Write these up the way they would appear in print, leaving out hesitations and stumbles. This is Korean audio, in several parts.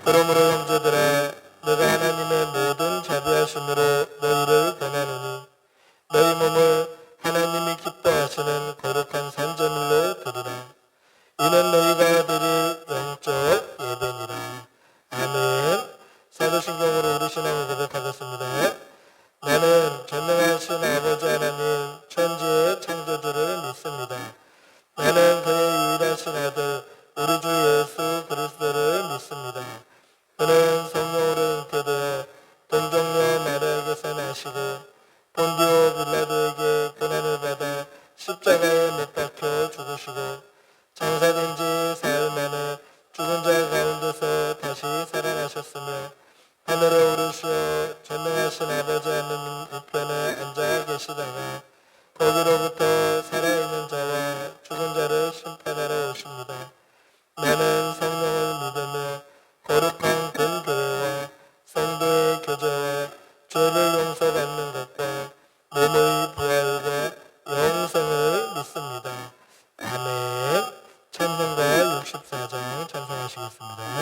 그러므로 형제들아 너가 하나님의 모든 자비하심으로 너희를 권하노니 너희 몸을 하나님이 기뻐하시는 거룩한 산제물로 드리라. 이는 너희가 드릴 영적 예배니라. 아멘. 사도신경으로 우리 신앙을 고백하겠습니다. 나는 전능하신 아버지 하나님 천지의 창조주를 믿습니다. 나는 그의 유일하신 아들 우리 주 예수 그리스도를 믿습니다. 그는 성령으로 잉태되어 동정녀 마리아에게서 나시고 본디오 빌라도에게 고난을 받아 십자가에 못 박혀 죽으시고 장사된 지 사흘 만에 죽은 자 가운데서 다시 살아나셨으며 하늘에 오르시어 전능하신 아버지 하나님 우편에 앉아 계시다가 거기로부터 살아있는 자와 죽은 자를 심판하러 오십니다. 나는 성령을 믿으며 거룩한 근교회와 성도의 교제와 죄를 용서받는 것과 몸의 부활과 영생을 믿습니다. 아멘. 찬송가 64장 찬송하시겠습니다.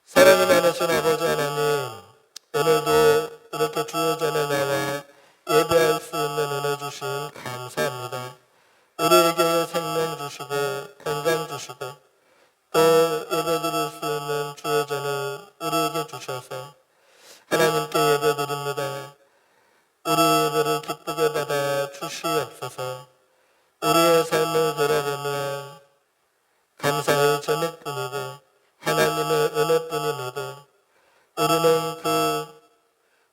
사랑이 많으신 아버지 하나님, 오늘도 이렇게 주의 전에 나와 예배할 수 있는 은혜 주심 감사합니다. 우리에게 생명 주시고 건강 주시고 또 예배 드릴 수 있는 주의 전을 우리에게 주셔서 하나님께 예배 드립니다. 우리 예배를 기쁘게 받아 주시옵소서. 우리의 삶을 돌아보며 감사의 전액뿐이고 하나님의 은혜뿐임에도 우리는 그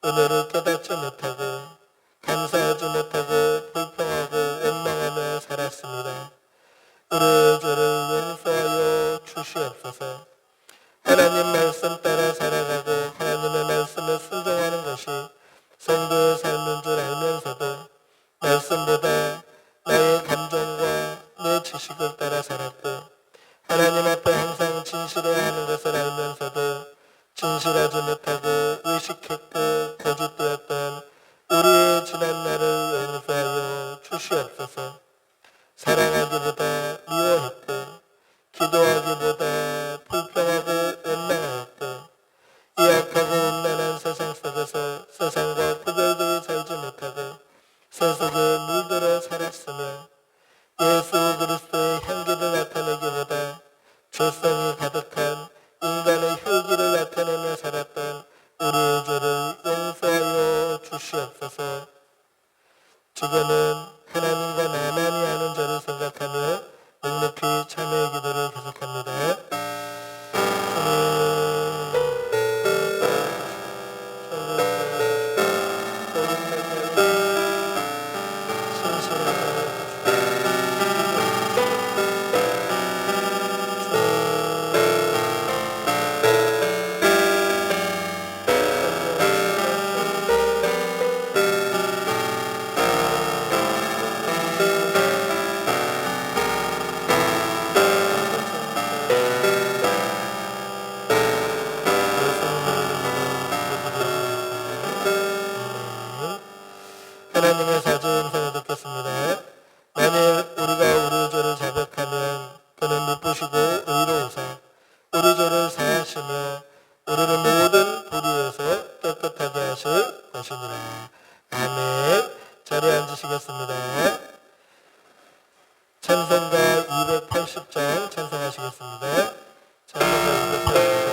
은혜를 깨닫지 못하고 감사하지 못하고 불평하고 원망하며 살았습니다. 우리의 죄를 용서하여 주시옵소서. 하나님 말씀 따라 살아가고 하나님의 말씀에 순종하는 것이 성도의 삶인 줄 알면서도 말씀보다 나의 감정과 내 지식을 따라 살았고 하나님 앞에 항상 진실해야 하는 것을 알면서도 진실하지 못하고 의식했고 거짓되었던 우리의 지난 날을 용서하여 주시옵소서. 사랑하기보다 미워했고 기도하기보다 불평하고 원망하였고 이 악하고 음란한 세상 속에서 세상과 구별되어 살지 못하고 세속에 물들어 살았으며 예수 그리스도의 향기를 나타내기보다 죄성이 가득한 인간의 혈기를 나타내며 살았던 우리의 죄를 용서하여 주시옵소서. 지금은 하나님과 나만이 아는 죄를 생각하며 묵묵히 참회의 기도를 계속합니다. 하나님의 사죄 음성을 듣겠습니다. 만일 우리가 우리 죄를 자백하면 그는 미쁘시고 의로우사 우리 죄를 사하시며 우리를 모든 불의에서 깨끗하게 하실 것이니라. 아멘. 자리에 앉으시겠습니다. 찬송가 280장 찬송하시겠습니다. 찬송가 280장.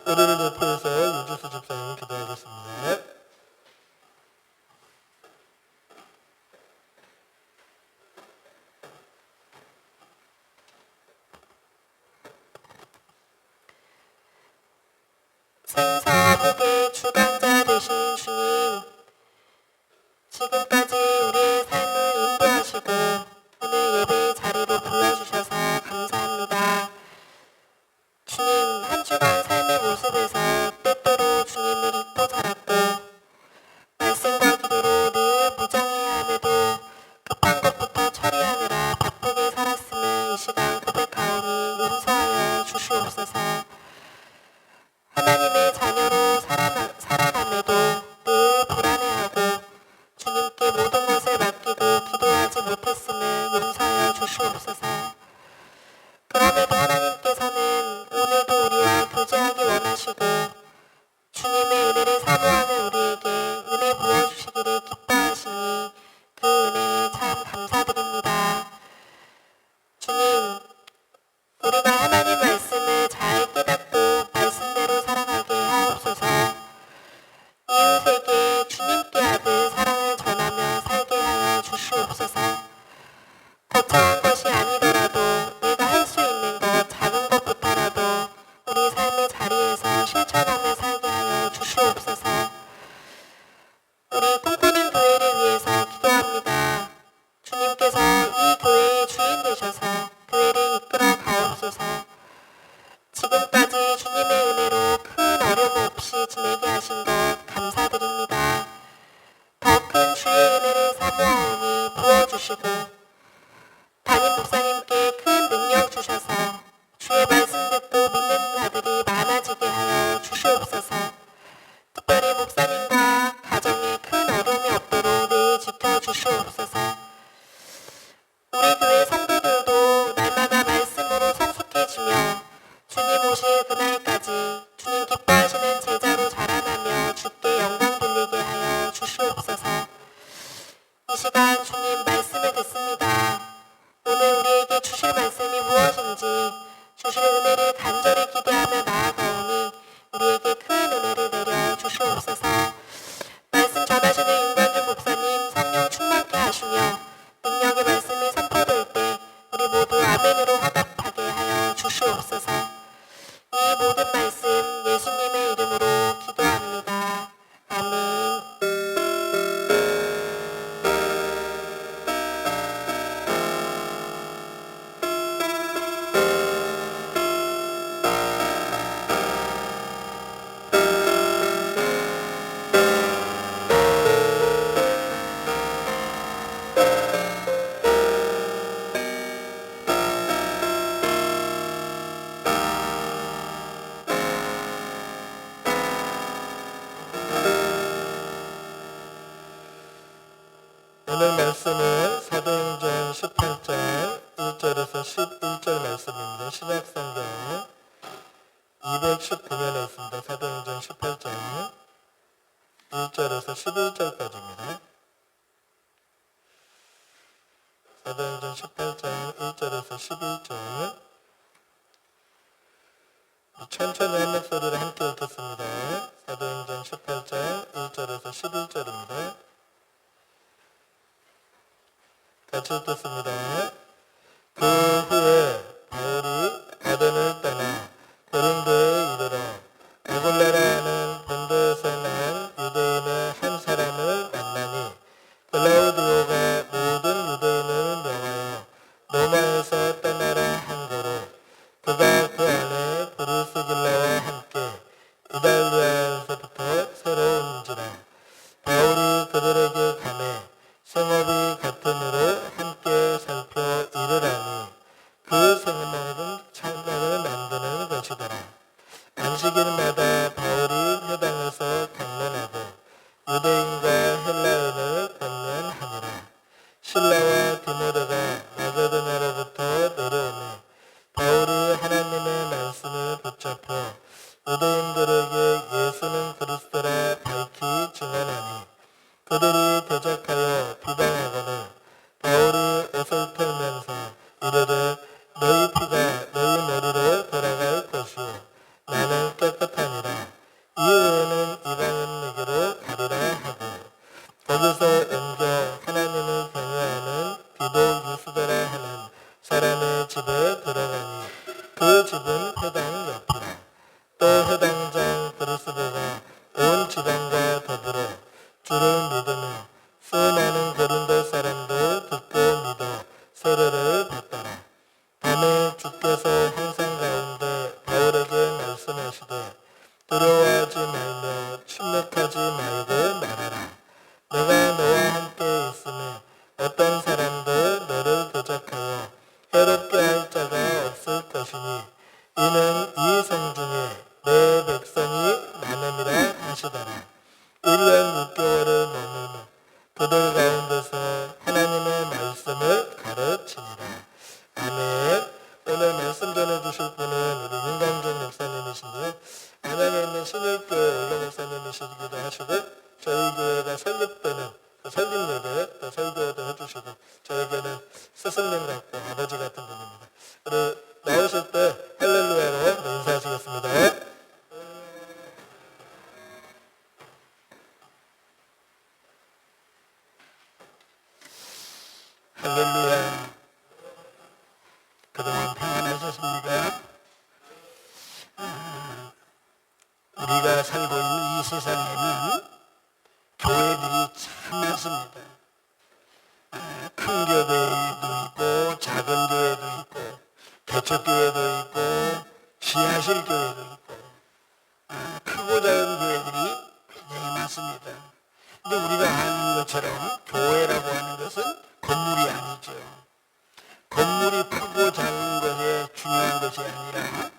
우리를 대표해서 유주수 집사님 기도하겠습니다. 생사국의 주관자 되신 주님, 지금까지 우리의 삶을 인도하시고 오늘 예배 자리로 불러주셔서 감사합니다. 주님, 한 주간 삶의 모습에서 때때로 주님을 잊고 살았고 1절에서 11절까지입니다. 사도행전 18장 1절에서 11절. 천천히 한 목소리를 함께 읽겠습니다. 사도행전 18장 1절에서 11절입니다. 같이 읽겠습니다. 그 후에 바울이 아덴을 떠나 고린도에 이르러 아굴라라는 본도에서 난 유대인의 한 사람을 만나니 글라우디오가 모든 유대인을 명하여 로마에서 떠나라 한 거로 그가 그 안에 브리스길라와 함께 이달리아에서부터 새로 온지라. 바울이 그들에게 가매 생업이 같으므로 함께 살펴 이르라니 그 생업은 창작을 만드는 것이더라. 안식일마다 바울이 회당에서 강론하고 유대인과 헬라인을 권면하니라. 실라와 디모데가 마게도냐로부터 내려오매 바울이 하나님의 말씀을 붙잡혀 유대인들에게 예수는 그리스도라 밝히 증언하니 그들이 대적하여 비방하거늘 바울이 옷을 털면서 이르되 너희 피가 너희 머리로 돌아갈 것이요 나는 깨끗하니라. 이후에는 이방인에게로 가리라 하고 거기서 옮겨 하나님을 경외하는 디도 유스도라 하는 사람의 집에 들어가니 그 집은 회당 옆이라. 또 회당장 브리스가가 온 지방과 더불어 주를 믿으며 수많은 고린도 사람도 듣고 믿어 세례를 받더라. 밤에 주께서 형상 가운데 바울에게 말씀하시되 두려워하지 말며 침묵하지 말고 말하라. 내가 너와 함께 있으며 어떤 사람도 너를 대적하여 해롭게 할 자가 없을 것이니 이는 이 성 중에 내 백성이 많음이라 하시더라. 1년 6개월을 머물며 그들 가운데서 하나님의 말씀을 가르치니라. 아멘. 오늘 말씀 전해주실 분은 우리 윤광준 목사님이신데요. 안양에 있는 신일교회 원로 목사님이시기도 하시고 저희 교회가 설립되는 설립 예배 또 설교도 해주시고 저에게는 스승님 같고 아버지 같은 분입니다. 우리 나오실 때 할렐루야로 인사하시겠습니다. 할렐루야. 그동안 평안하셨습니까? 우리가 살고 있는 이 세상에는 교회들이 참 많습니다. 큰 교회도 있고 작은 교회도 있고 개척교회도 있고 지하실 교회도 있고 크고 작은 교회들이 굉장히 많습니다. 근데 우리가 아는 것처럼 교회라고 하는 것은 건물이 아니죠. 건물이 크고 작은 것이 중요한 것이 아니라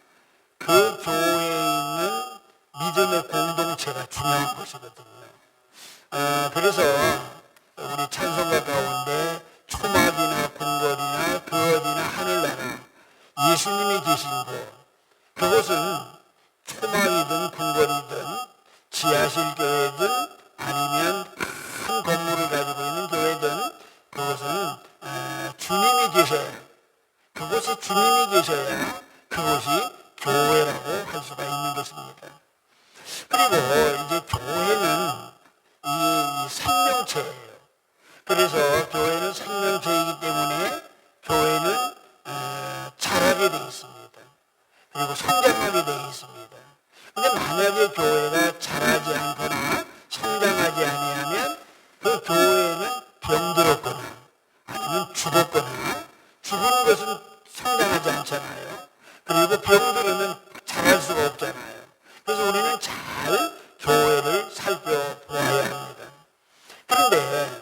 그 교회에 있는 믿음의 공동체가 중요한 것이거든요. 그래서 우리 찬송가 가운데 초막이나 궁궐이나 그 어디나 하늘나라 예수님이 계신 곳, 그곳은 초막이든 궁궐이든 지하실 교회든 아니면 큰 건물을 가지고 있는 교회든 그것은 주님이 계셔야, 그곳에 주님이 계셔야 그곳이 교회라고 할 수가 있는 것입니다. 그리고 이제 교회는 이 생명체예요. 그래서 교회는 생명체이기 때문에 교회는 자라게 되어 있습니다. 그리고 성장하게 되어 있습니다. 근데 만약에 교회가 자라지 않거나 성장하지 아니하면 그 교회는 병들었거나 아니면 죽었거나, 죽은 것은 성장하지 않잖아요. 그리고 병들으면 자랄 수가 없잖아요. 그래서 우리는 잘 교회를 살펴보아야 합니다. 그런데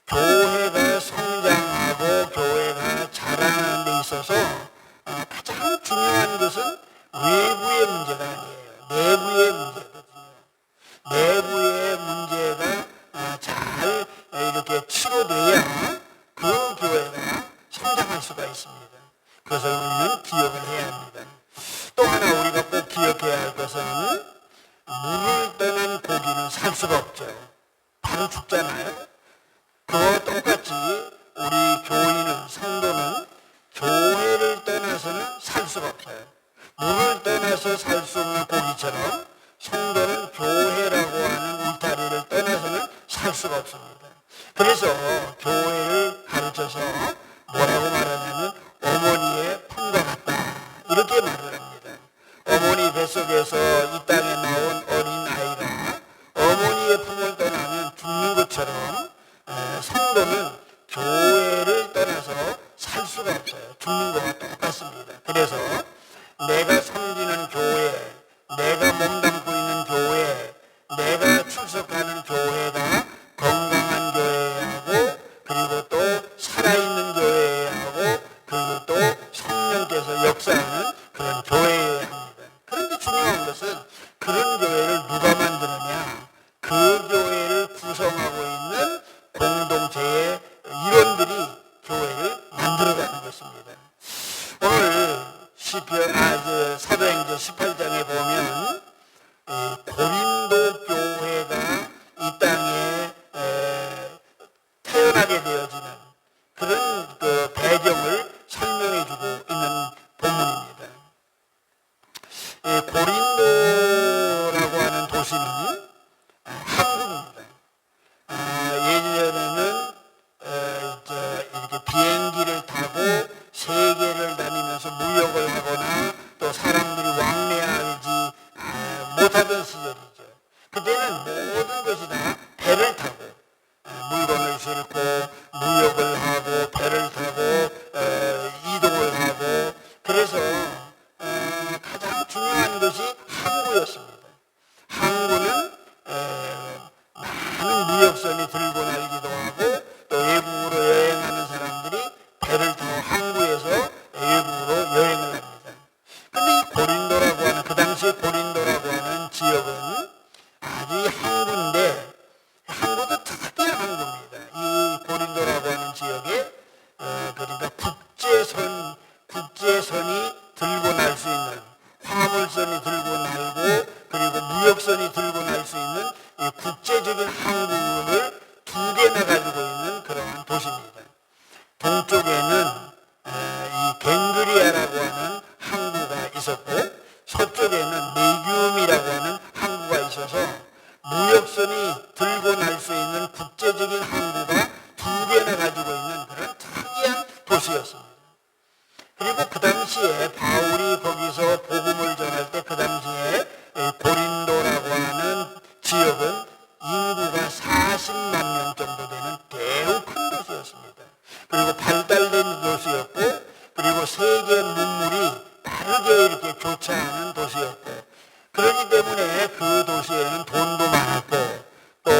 교회가 성장하고 교회가 자라는 데 있어서 가장 중요한 것은 외부의 문제가 아니에요. 내부의 문제거든요. 살 수가 없죠. 바로 죽잖아요. 그와 똑같이 우리 교인은, 성도는 교회를 떠나서는 살 수가 없어요. 물을 떠나서 살 수 없는 고기처럼 성도는 교회라고 하는 울타리를 떠나서는 살 수가 없습니다. 그래서 교회를 가르쳐서 뭐라고 말하냐면 어머니의 품과 같다, 이렇게 말을 합니다. 어머니 뱃속에서 이 땅에 나온 어린아이가 어머니의 품을 떠나면 죽는 것처럼 성도는 교회를 떠나서 살 수가 없어요. 죽는 것과 똑같습니다. 그래서 내가 섬기는 교회, 내가 몸담고 있는 교회, 내가 출석하는 교회가 건강한 교회하고, 그리고 또 살아있는 교회하고, 그리고 또 성령께서 역사하는 그런 교회여야 합니다. 그런데 중요한 것은 그런 교회를 누가 만드느냐, 그 교회를 구성하고 있는 공동체의 일원들이 교회를 만들어가는 것입니다. 오늘 사도행전 18장에 보면 고린도 교회가 이 땅에 태어나게 되어지는 그런 그 배경을 설명해주고 있는 본문입니다. 고린도라고 하는 도시는 한국입니다. 예전에는 이렇게 비행기를 타고 세계를 다니면서 무역을 하거나 또 사람들이 왕래하지 못하던 시절이죠. 그때는 모든 것이 다 배를 타고 물건을 싣고 무역을 하고 배를 타고 이동을 하고, 그래서 가장 중요한 것이 항구였습니다. 항구는 많은 무역선이 들고 날기도 하고, 또 외국으로 여행하는 사람들이 배를 타고 항구에서 외국으로 여행을 합니다. 근데 이 고린도라고 하는, 그 당시에 고린도라고 하는 지역은 아주 항구인데, 항구도 특이한 항구입니다. 이 고린도라고 하는 지역에 그러니까 국제선이 들고 날 수 있는, 화물선이 들고 날고, 그리고 무역선이 들고 날 수 있는 이 국제적인 항구를 두 개나 가지고 있는 그러한 도시입니다. 동쪽에는 이 갱그리아라고 하는 항구가 있었고, 서쪽에는 메기움이라고 하는 항구가 있어서 무역선이 들고 날 수 있는 국제적인 항구가 두 개나 가지고 있는 그런 특이한 도시였습니다. 그리고 그 당시에 바울이 거기서 복음을 전할 때, 그 당시에 고린도라고 하는 지역은 인구가 40만 명 정도 되는 매우 큰 도시였습니다. 그리고 발달된 도시였고, 그리고 세계 문물이 빠르게 이렇게 교차하는 도시였고, 그렇기 때문에 그 도시에는 돈도 많았고, 또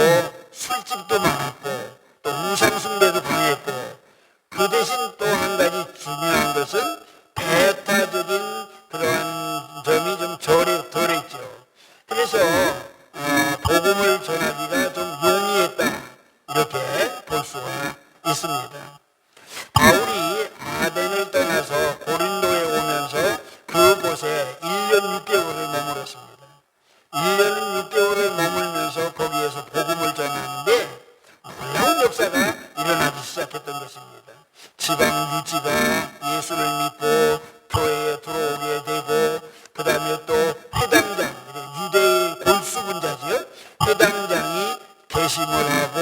술집도 많았고, 또 우상숭배도 강했고, 그 대신 또 한 가지 중요한 것은 배타적인 그러한 점이 좀 덜했죠. 그래서 복음을 전하기가 좀 용이했다, 이렇게 볼 수가 있습니다. 바울이 아덴을 떠나서 고린도에 오면서 그곳에 1년 6개월을 머물었습니다. 1년 6개월을 머물면서 거기에서 복음을 전하는데 놀라운 역사가 일어나기 시작했던 것입니다. 지방 유지가 예수를 믿고 교회에 들어오게 되고, 그 다음에 또 회당장, 유대의 골수분자지요, 회당장이 개심을 하고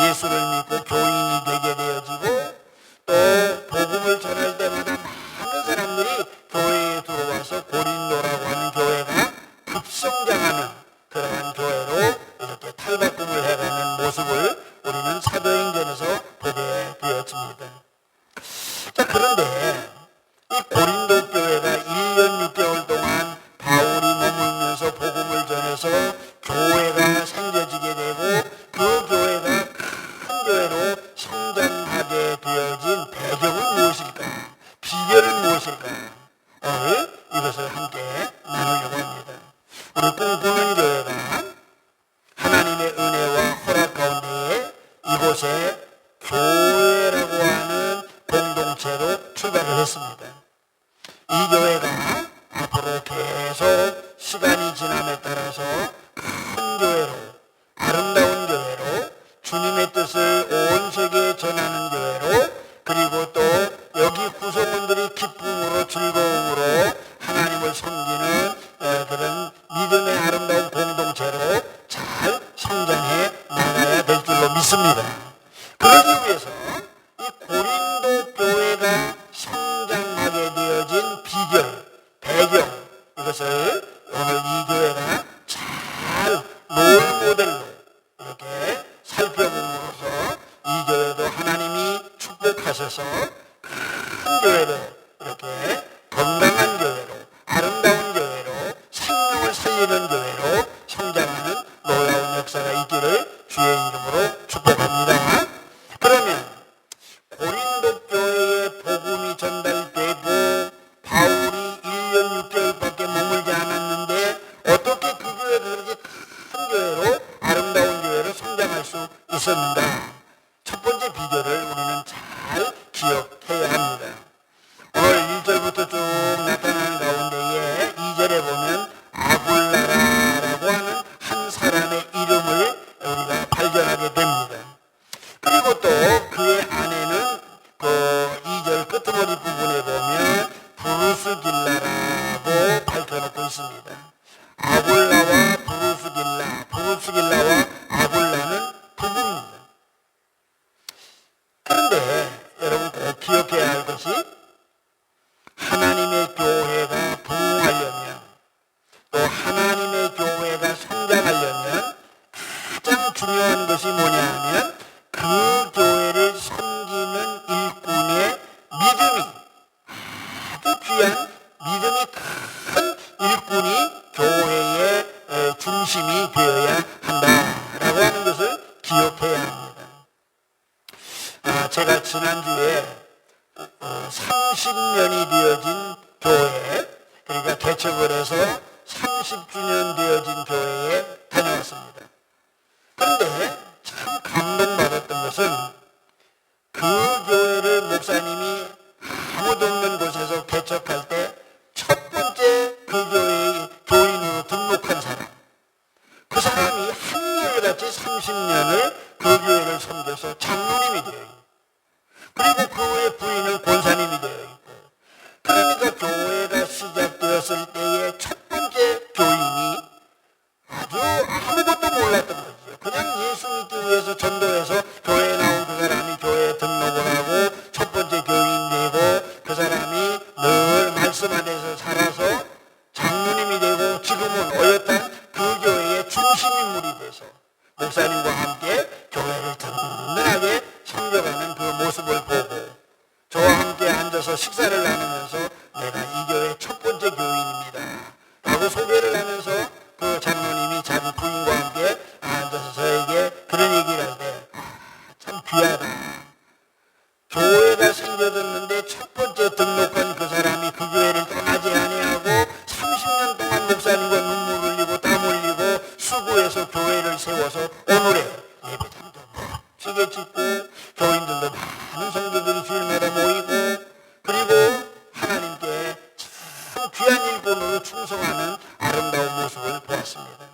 예수를 믿고 교인이 되게 되어지고, 또 복음을 전할 때마다 많은 사람들이 교회에 들어와서 고린도라고 하는 교회가 급성장하는 그러한 교회로 이렇게 탈바꿈을 해가는 모습을 우리는 사도행전에서 보게 되었습니다. 자, 그런데 이 고린도 교회가 1년 6개월 동안 바울이 머물면서 복음을 전해서 교회가 생겨지게 되고, 그 교회가 큰 교회로 성장하게 되어진 배경은 무엇일까? 비결은 무엇일까? 오늘 이것을 함께 나누려고 합니다. 우리 꿈꾸는 교회가 하나님의 은혜와 허락 가운데에 이곳에 교회라고 하는 공동체로 출발을 했습니다. 이 교회가 앞으로 계속 시간이 지남에 따라서 큰 교회로, 있습니다. 그러기 위해서 이 고린도 교회가 성장하게 되어진 비결, 배경, 이것을 오늘 이 교회가 잘 롤모델로 이렇게 살펴봄으로써 이 교회도 하나님이 축복하셔서 큰 교회로, 이렇게 건강한 교회로, 아름다운 교회로, 생명을 살리는 교회로 성장하는 놀라운 역사가 있기를 주의 이름으로 축복합니다. 그러면 고린도 교회에 복음이 전달되고 바울이 1년 6개월밖에 머물지 않았는데 어떻게 그 교회가 그렇게 큰 교회로, 아름다운 교회로 성장할 수 있었는가? 첫 번째 비결을 우리는 잘 기억해야 합니다. 오늘 1절부터 쭉 나타나는 가운데에 2절에 보면 아굴라라고 하는 한 사람의 이름을 우리가 발견하게 됩니다. 그리고 또 그의 아내는 그 2절 끄트머리 부분에 보면 브루스길라라고 밝혀놓고 있습니다. 아굴라와 브루스길라와 아굴라는 부부입니다. 그런데 여러분 꼭 기억해야 할 것이 하나님의 교회가 부흥하려면, 또 하나님의 교회가 성장하려면 가장 중요한 것이 뭐냐 하면 그 교회를 섬기는 일꾼의 믿음이, 아주 귀한 믿음이 큰 일꾼이 교회의 중심이 되어야 한다라고 하는 것을 기억해야 합니다. 제가 지난주에 30년이 되어진 교회, 그러니까 개척을 해서 30주년 되어진 교회에 다녀왔습니다. 그런데 참 감동받았던 것은 그 교회를 목사님이 아무도 없는 곳에서 개척할 때 첫 번째 그 교회의 교인으로 등록한 사람, 그 사람이 한결같이 30년을 그 교회를 섬겨서 장로님이 되어 있고, 그리고 그 후에 부인은 권사님이 되어 있고, 그러니까 교회가 시작되었을 때의 첫 번째 교인이 아주 아무것도 몰랐던 거죠. 그냥 예수 믿기 위해서 전도해서 교회에 나온 그 사람이 교회에 등록을 하고 첫 번째 교인 되고, 그 사람이 늘 말씀 안에서 살아서 장로님이 되고, 지금은 어엿한 그 교회의 중심 인물이 돼서 목사님과 함께 교회를 든든하게 섬겨가는 그 모습을 보고, 저와 함께 앉아서 식사를 나누면서 내가 이 교회의 첫 번째 교인입니다 라고 소개를 하면서 그 장로님이 자기 부인과 함께 앉아서 저에게 그런 얘기를 할 때 참 귀하다. 교회가 생겨졌는데 첫 번째 등록한 그 사람이 그 교회를 떠나지 아니하고 30년 동안 목사님과 눈물 흘리고 땀 흘리고 수고해서 교회를 세워서 오늘의 예배당도 멋지게 짓고, 교인들도 많은 성도들이 주일마다 모이고, 그리고 하나님께 참 귀한 일꾼으로 충성하는 아름다운 모습을 보았습니다.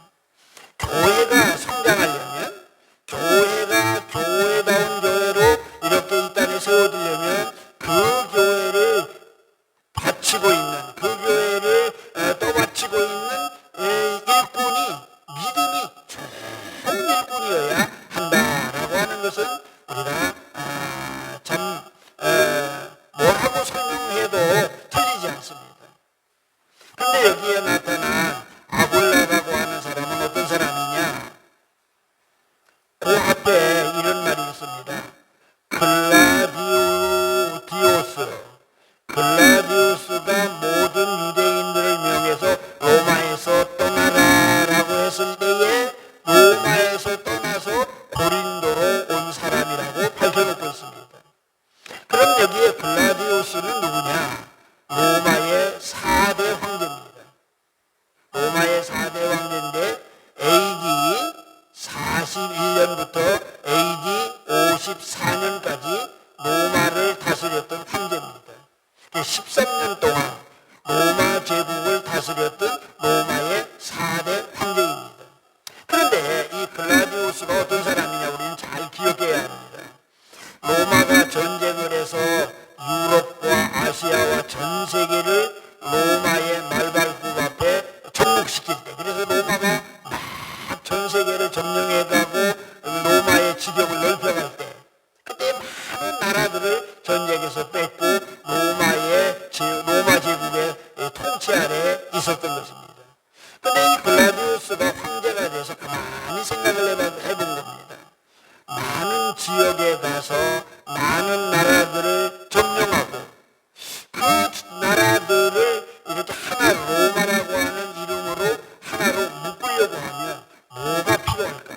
교회가 성장하려면, 교회가 교회다운 교회로 이렇게 이 땅에 세워지려면 그 교회를 바치고 있는, 그 교회를 떠받치고 있는 일꾼이 믿음이 좋은 일꾼이어야 한다라고 하는 것은 우리가 참 뭐라고 설명해도 틀리지 않습니다. 그런데 여기에 나타난 아굴라라고 하는 사람은 어떤 사람이냐? 그 앞에 이런 말이 있습니다. 글라디우스가 모든 유대인들을 명해서 로마에서 떠나라라고 했을 때에 로마에서 떠나서 고린도로 온 사람이라고 밝혀놓고 있습니다. 그럼 여기에 글라디우스는 누구냐? 로마의 4대 황제입니다. 로마의 4대 황제인데 AD 41년부터 AD 54년까지 로마를 다스렸던 황제입니다. 13년 동안 로마 제국을 다스렸던 로마의 4대 황제입니다. 그런데 이 글라디우스가 어떤 사람이냐 우리는 잘 기억해야 합니다. 로마가 전쟁을 해서 유럽과 아시아와 전 세계를 로마의 말발굽 앞에 정복시킬 때, 그래서 로마가 막 전 세계를 점령해가고 로마의 지경을 넓혀갈 때 그때 많은 나라들을 전쟁에서 뺐고 로마 제국의 통치 아래 있었던 것입니다. 그런데 이 글라디우스가 황제가 돼서 가만히 생각을 해본 겁니다. 많은 지역에 가서 많은 나라들을 점령하고 그 나라들을 이렇게 하나 로마라고 하는 이름으로 하나로 묶으려고 하면 뭐가 필요할까?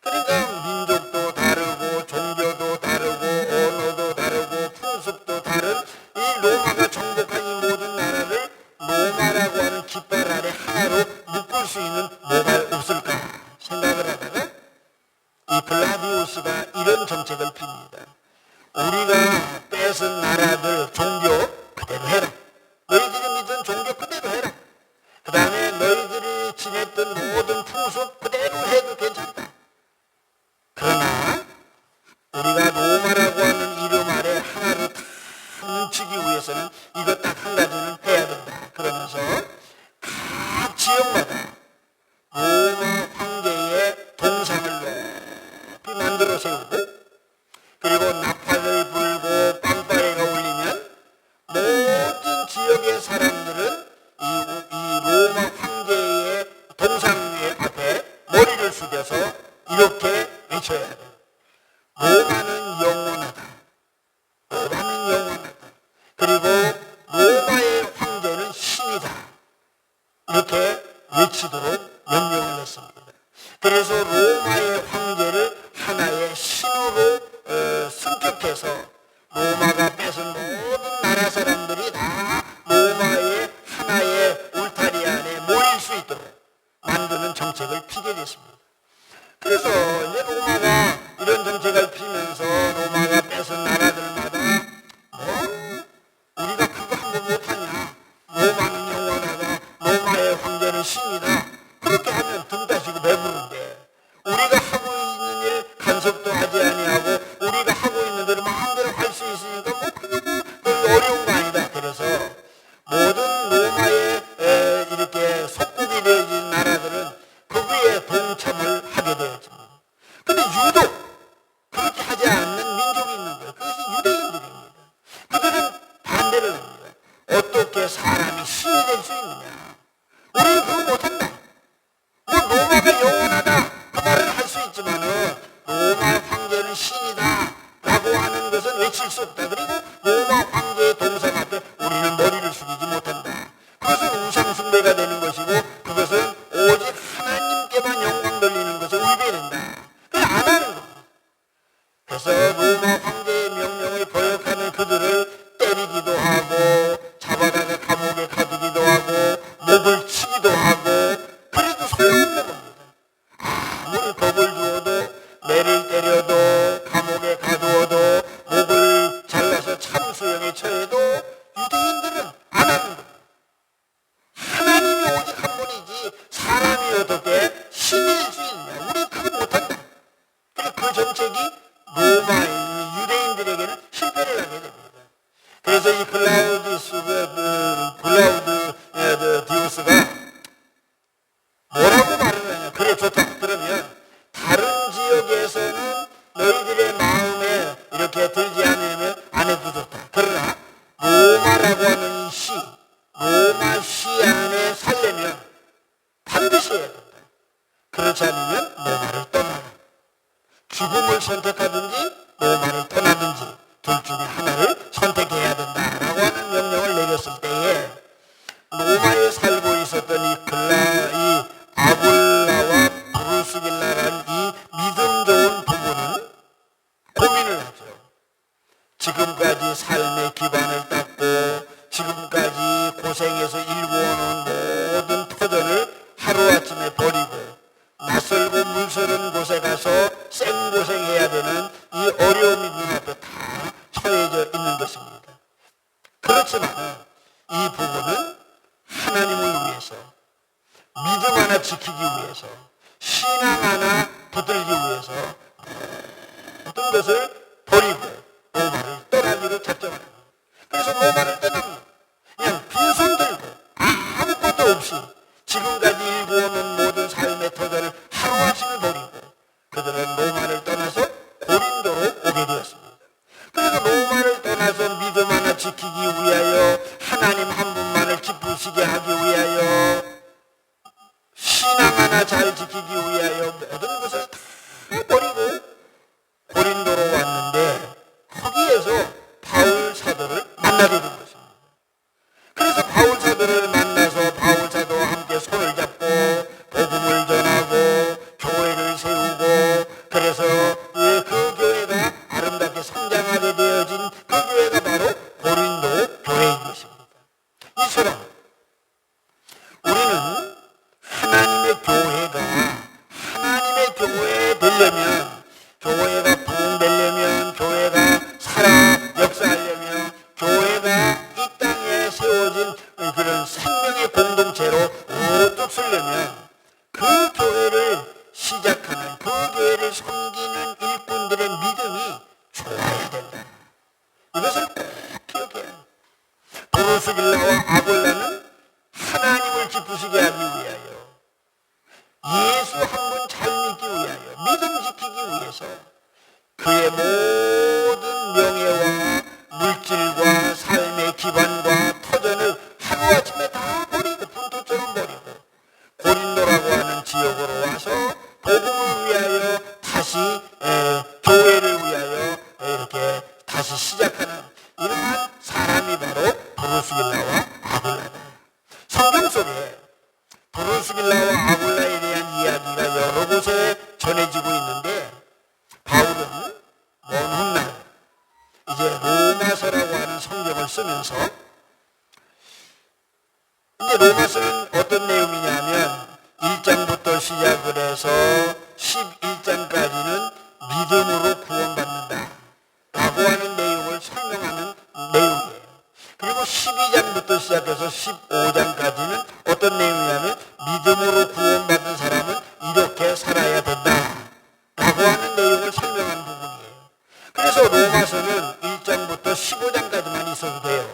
그러니까 민족도 다르고 종교도 다르고 언어도 다르고 풍습도 다른 이 로마가 정복한 이 모든 나라를 로마라고 하는 깃발 아래 하나로 묶을 수 있는 뭐가 없을까 생각을 하다가 이 글라디우스가 이런 정책을 핍니다. 우리가 뺏은 나라들 종교 그대로 해라. 너희들이 믿은 종교 그대로 해라. 그 다음에 너희들이 지냈던 모든 풍습 그대로 해도 괜찮다. 그러나 우리가 로마라고 하는 이름 아래 하나로 다 뭉치기 위해서는 이것 딱 한 가지는 해야 된다. 그러면서 각 지역마다 로마 황제의 동상을 높이 만들어 세우고 그리고 나팔을 불고 빵빠레가 울리면 모든 지역의 사람들은 이 로마 황제의 동상 앞에 머리를 숙여서 이렇게 외쳐야 돼요. 로마는 영원하다. 로마는 영원하다. 그리고 로마의 황제는 신이다. 이렇게 외치도록 명령을 했습니다. 그래서 로마의 황제를 하나의 신으로 승격해서 로마가 뺏은 모든 나라 사람들이 다 로마의 하나의 울타리 안에 모일 수 있도록 만드는 정책을 피게 됐습니다. 그래서 이제 로마가 이런 정책을 피면서 로마가 뺏은 나라들마다 우리가 그거 한번 못하냐? 로마는 영원하다. 로마의 황제는 신이다. 그렇게 하면 등 따시고 배부른데 우리가 하고 있는 일 간섭도 하지 아니하고 우리가 하고 있는 대로 마음대로 할 수 있으니까 뭐 그게 어려운 거 아니다. 그래서 모든 로마의 이렇게 속국이 되어진 나라들은 거기에 동참을 하게 되었습니다. 근데 유독 그렇게 하지 않는 민족이 있는 거예요. 그것이 유대인들입니다. 그들은 반대를 합니다. 어떻게 사람이 신이 될 수 있느냐? 우리는 그거 못한다. 뭐 로마가 영원하다 그 말을 할 수 있지만은 로마 황제는 신이다 라고 하는 것은 외칠 수 없다. 그리고 로마 황제의 동상 앞에 우리는 머리를 숙이지 못한다. 그것은 우상숭배가 되는 것이고 그것은 오직 하나님께만 영광 돌리는 것에 위배된다. 그걸 안 하는 겁니다. 그래서 로마 황제의 명령을 거역하는 그들을 때리기도 하고 잡아다가 감옥에 가두기도 하고 목을 치기도 하고 그래도 소용없는 겁니다. 아무리 겁을 주어도 매를 때려도 감옥에 가두어도 목을 잘라서 참수형에 처해도 유대인들은 안 하는 겁니다. 하나님이 오직 한 분이지 사람이 어떻게 신일 수 있냐? 우리 그거 못한다. 그래서 그 정책이 로마 유대인들에게는 실패를 하게 됩니다. 그래서 이 글라우디우스가 뭐라고 말을 하냐? 그래 좋다. 그러면 다른 지역에서는 너희들의 마음에 이렇게 들지 않으면 안 해도 좋다. 그러나 로마라고 하는 이 시, 로마 시 안에 살려면 반드시 해야 된다. 그렇지 않으면 로마를 떠나라. 죽음을 선택하든지 로마를 떠나든지 둘 중에 하나를 선택해야 된다라고 하는 명령을 내렸을 때에 로마에 살고 있었던 이 아굴라와 브루스길라라는 이 믿음 좋은 부부는 고민을 하죠. 지금까지 삶의 기반을 닦고 지금까지 고생해서 일구어놓은 모든 터전을 하루아침에 버리고 낯설고 물서른 곳에 가서 생고생해야 되는 이 어려움이 눈앞에 다 처해져 있는 것입니다. 그렇지만 이 부부는 하나님을 위해서 믿음 하나 지키기 위해서 신앙 하나 붙들기 위해서 어떤 것을 버리고 로마를 떠나기로 작정을 합니다. 그래서 로마를 떠납니다. 그냥 빈손 들고 아무것도 없이 지금까지 일구어놓은 모든 삶의 터전을 하루아침에 버리고 그들은 로마를 떠나 교회 되려면, 교회가 부흥되려면, 교회가 살아 역사하려면, 교회가 이 땅에 세워진 그런 생명의 공동체로 우뚝 서려면 그 교회를 시작하는, 그 교회를 섬기는 일꾼들의 믿음이 좋아야 된다. 이것을 꼭 기억해야 해요. 브루스길라와 아골라는 하나님을 기쁘시게 하기 위하여, 예수 한 분 잘 믿기 위하여, 믿음 지키기 위해서 그의 모든 명예와 물질과 삶의 기반과 터전을 하루아침에 다 버리고, 분토처럼 버리고 고린도라고 하는 지역으로 와서 복음을 위하여 다시 교회를 위하여 이렇게 다시 시작하는 이러한 사람이 바로 브루스길라와 아골라다. 성경 속에 브루스길라와 아골라에 대한 이야기가 여러 곳에 전해지고 있는데, 바울은 먼 훗날 이제 로마서라고 하는 성경을 쓰면서, 근데 로마서는 어떤 내용이냐면 1장부터 시작을 해서 11장까지는 믿음으로 구원받는다 라고 하는 내용을 설명하는 내용이에요. 그리고 12장부터 시작해서 15장까지는 어떤 내용이냐면 믿음으로 구원받은 사람은 이렇게 살아야 된다 라고 하는 내용을 설명한 부분이에요. 그래서 로마서는 1장부터 15장까지만 있어도 돼요.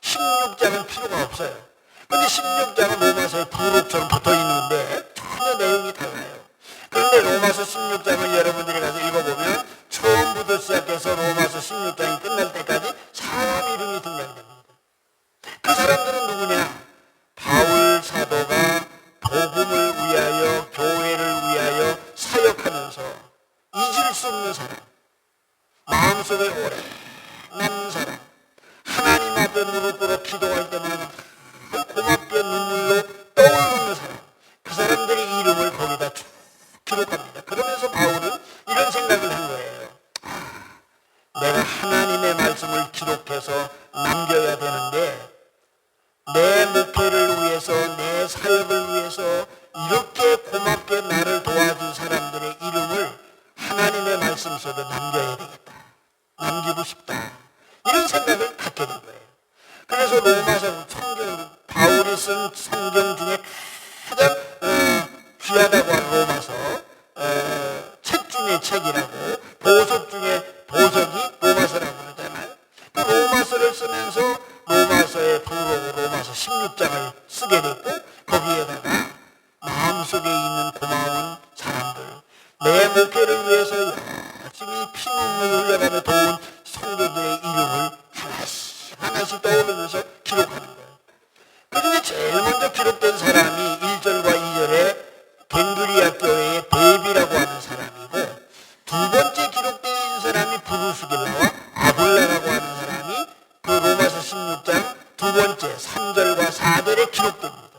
16장은 필요가 없어요. 근데 16장은 로마서에 부록처럼 붙어 있는데 전혀 내용이 달라요. 그런데 로마서 16장을 여러분들이 가서 읽어보면 처음부터 시작해서 로마서 16장이 끝날 때까지 사람 이름이 등장됩니다. 그 사람들은 누구냐? 바울 사도가 복음을 위하여, 교회를 위하여 사역하면서 잊을 수 없는 사람, 마음속에 오래 남는 사람, 하나님 앞에 무릎 꿇어 기도할 때마다 고맙게 눈물로 떠오르는 사람, 그 사람들의 이름을 거기다 기록합니다. 그러면서 바울은 이런 생각을 한 거예요. 내가 하나님의 말씀을 기록해서 남겨야 되는데, 내 목회를 위해서, 내 사역을 위해서 이렇게 고맙게 나를 도와준 사람들의 이름을 하나님의 말씀 속에 남겨야 되겠다, 남기고 싶다, 이런 생각을 갖게 된 거예요. 그래서 로마서 성경, 바울이 쓴 성경 중에 가장 귀하다고 한 로마서, 책 중에 책이라고, 보석 중에 보석이 로마서라고 그러잖아요. 그 로마서를 쓰면서 로마서의 부록으로 로마서 16장을 쓰게 됐고, 거기에다가 마음속에 있는 고마운 사람들, 내 목회를 위해서 열심히 피눈물 흘려가며 도운 성도들의 이름을 하나씩 떠오르면서 기록하는 거예요. 그중에 제일 먼저 기록된 사람이 1절과 2절에 겐그리아 교회의 데비라고 하는 사람이고, 두 번째 기록된 사람이 브루스길라와 아골라라고 하는 사람이 그 로마서 16장 두 번째 3절과 4절에 기록됩니다.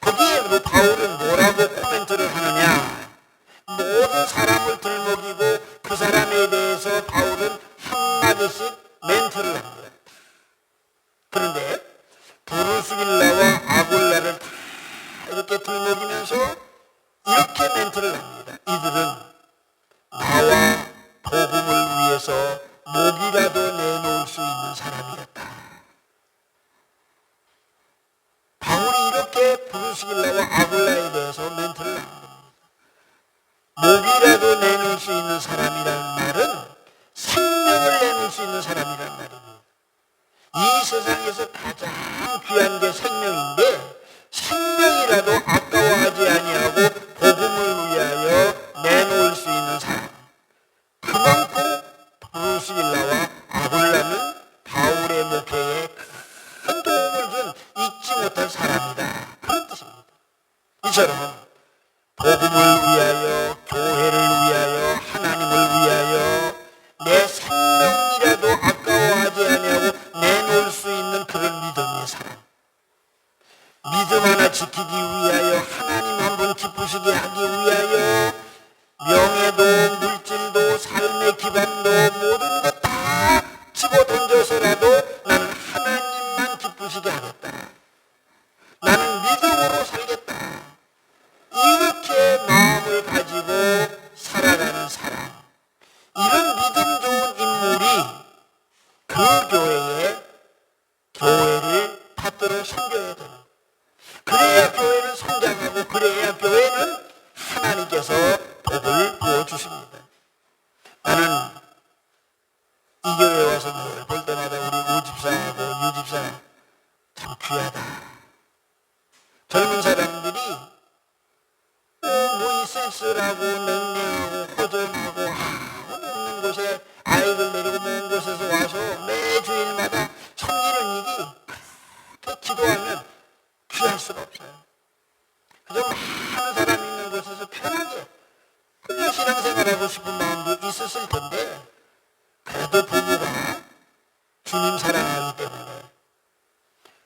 거기에 바울은 뭐라고 코멘트를 하느냐? 모든 사람을 들먹이고 그 사람에 대해서 바울은 한마디씩 멘트를 합니다. 그런데 브루스길라와 아골라를 다 이렇게 들먹이면서 이렇게 멘트를 합니다. 이들은 나와 복음을 위해서 목이라도 내놓을 수 있는 사람이었다. 바울이 이렇게 브루스길라와 아골라에 대해서 멘트를 합니다. 목이라도 내놓을 수 있는 사람이라는 말은 생명을 내놓을 수 있는 사람이라는 말입니다. 이 세상에서 가장 귀한 게 생명인데, 생명이라도 아까워하지 아니하고 복음을 위하여 내놓을 수 있는 사람, 그만큼 브루스길라와 아골라는 바울의 목회에 큰 도움을 준 잊지 못할 사람이다, 그런 뜻입니다. 이처럼 복음을 위하여, 교회를 위하여, 하나님을 위하여 내 생명이라도 아까워하지 아니하고 내놓을 수 있는 그런 믿음의 사람, 믿음 하나 지키기 위하여, 하나님 한 분 기쁘시게 하기 위하여 명예도 물질도 삶의 기반도 모든 것 다 집어 던져서라도 나는 하나님만 기쁘시게 하겠다, 나는 믿음으로 살겠다, 이렇게 마음을 가지고 복을 부어주십니다. 나는 이 교회에 와서 늘 볼 때마다 우리 오집사하고 유집사 참 귀하다. 젊은 사람들이 뭐 쓸쓸하고 냉랭하고 허전하고 아무도 없는 곳에 아이들 데리고 먼 곳에서 와서 매주일마다 섬기는 일이 그렇게 기도하면 귀할 수가 없어요. 그저 많은 사람이 있는 곳에서 편하게 그냥 신앙생활하고 싶은 마음도 있었을 텐데 그래도 부부가 주님 사랑하기 때문에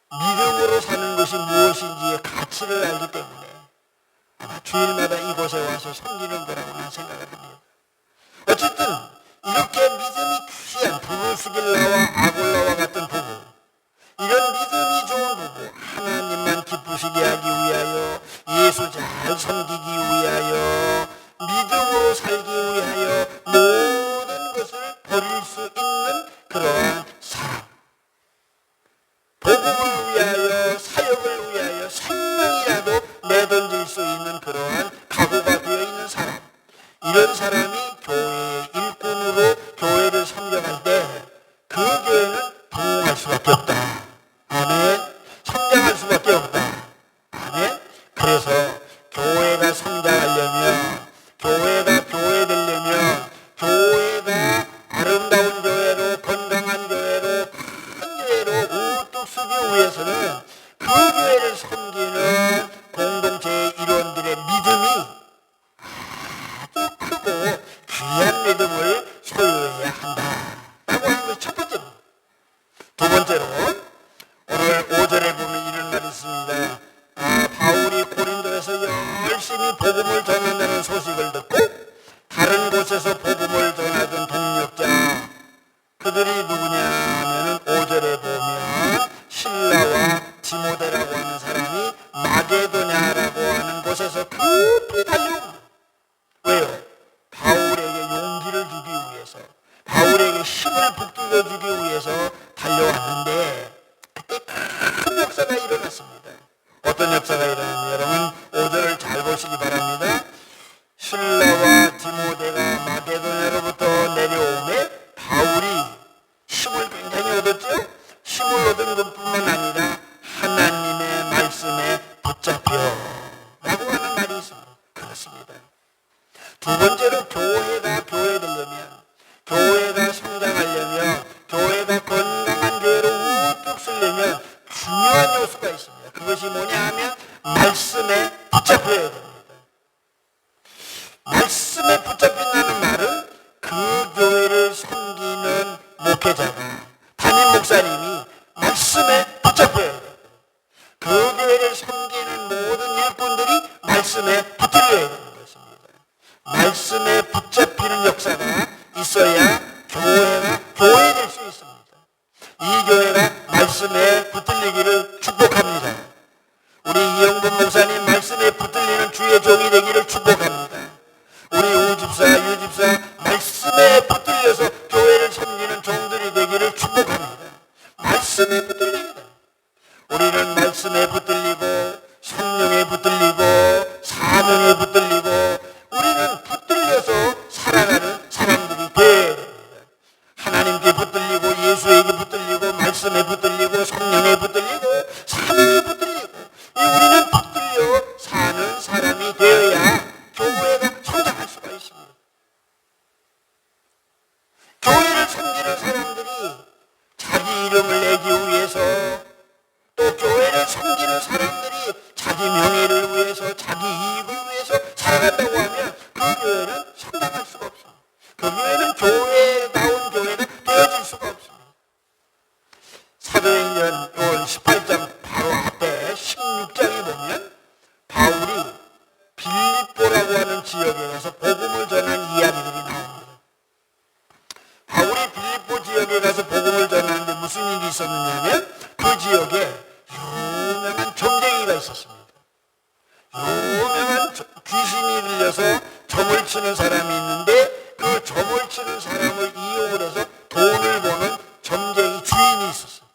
믿음으로 사는 것이 무엇인지의 가치를 알기 때문에 아마 주일마다 이곳에 와서 섬기는 거라고 난 생각을 합니다. 어쨌든 이렇게 믿음이 귀한 브루스길라와 아골라와 같은 부부, 이런 믿음이 좋은 부부, 하나님만 기쁘시게 하기 위하여, 예수 잘 섬기기 위하여, 믿음으로 살기 위하여 모든 것을 버릴 수 있는 그러한 사람, 복음을 위하여, 사역을 위하여 생명이라도 내던질 수 있는 그러한 각오가 되어 있는 사람, 이런 사람이 교회의 일꾼으로 교회를 섬겨갈 때 그 교회는 부흥할 수밖에 없다. 아멘. 성장할 수밖에 없다. 아멘. 그래서 교회가 성장하려면, 교회가 교회되려면, 교회가 아름다운 교회로, 건강한 교회로, 큰 교회로 우뚝 서기 위해서는 그 교회를 섬기는 공동체의 일원들의 믿음이 아주 크고 귀한 믿음을 소유해야 한다라고 하는 것이 첫 번째입니다. 두 번째로 오늘 5절에 보면 이런 말이 있습니다. 바울이 고린도에서 열심히 복음을 전한다는 소식을 듣고 다른 곳에서 복음을 전하던 동력자, 그들이 누구냐 하면 5절에 보면 실라와 디모데라고 하는 사람이 마게도냐라고 하는 곳에서 급히 달려옵니다. 왜요? 바울에게 용기를 주기 위해서, 바울에게 힘을 북돋워 주기 위해서 달려왔는데 그때 큰 역사가 일어났습니다. 어떤 역사가 일어났냐? 여러분 5절을 잘 보시기 바랍니다. 실라와 디모데가 마게도냐로부터 내려오매 바울이 힘을 굉장히 얻었죠? 힘을 얻은 것뿐만 아니라 하나님의 말씀에 붙잡혀 라고 하는 말이 있습니다. 그렇습니다. 두 번째로 교회가 교회되려면, 교회가 성장하려면, 교회가 건강한 교회로 우뚝 서려면 중요한 요소가 있습니다. 그것이 뭐냐 하면 말씀에 붙잡혀야 됩니다. 말씀에 붙잡힌다는 말은 그 교회를 섬기는 목회자가, 담임 목사님이 말씀에 붙잡혀야 돼요. 그 교회를 섬기는 모든 일꾼들이 말씀에 붙들려야 되는 것입니다. 말씀에 붙잡히는 역사가 있어야 교회가 교회될 수 있습니다. 이 교회가 말씀에 붙들리기를 축복합니다. 우리 이영분 목사님 말씀에 붙들리는 주의 종이 되기를 축복합니다. 우리 우집사, 유집사 말씀에 붙들려서 교회를 섬기는 종들이 되기를 축복합니다. 말씀에 붙들려야 돼요. 우리는 말씀에 붙들리고 성령에 붙들리고 사명에 붙들리고 우리는 붙들려서 살아가는 사람들이 되어야 됩니다. 하나님께 붙들리고 예수에게 붙들리고 말씀에 붙들리고 성령에 붙들리고 사명에 붙들리고 우리는 붙들려 사는 사람이 되어야 교회가 성장할 수가 있습니다. 교회를 섬기는 사람들이 자기 이름을 내기 위해서, 또 교회를 섬기는 사람들이 자기 명예를 위해서, 자기 이익을 위해서 살아간다고 하면 그 교회는 성장할 수가 없습니다. 그 교회는 교회다운 교회가 되어질 수가 없습니다. 사도행전 18장 바로 앞에 16장에 보면 바울이 빌립보라고 하는 지역에 가서 복음을 전한 이야기들이 나옵니다. 바울이 빌립보 지역에 가서 복음을 전하는데 무슨 일이 있었느냐면 그 지역에 유명한 점쟁이가 있었습니다. 유명한 귀신이 들려서 점을 치는 사람이 있는데 그 점을 치는 사람을 이용을 해서 돈을 버는 점쟁이 주인이 있었어요.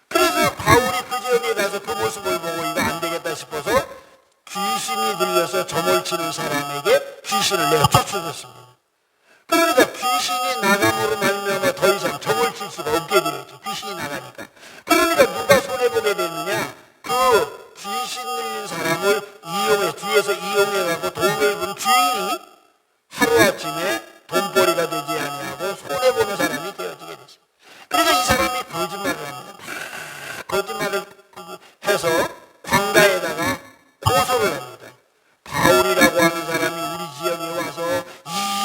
그래서 바울이 그 지역에 가서 그 모습을 보고 이거 안 되겠다 싶어서 귀신이 들려서 점을 치는 사람에게 귀신을 내가 쫓아냈습니다. 그러니까 귀신이 나감으로 말미암아 더 이상 정을 칠 수가 없게 되었죠. 귀신이 나가니까. 그러니까 누가 손해보게 됐느냐? 그 귀신 들린 사람을 뒤에서 이용해가고 돈을 번 주인이 하루아침에 돈벌이가 되지 아니하고 손해보는 사람이 되어지게 됐습니다. 그러니까 이 사람이 거짓말을 합니다. 거짓말을 해서 광가에다가 고소를 합니다. 바울이라고 하는 사람이 우리 지역에 와서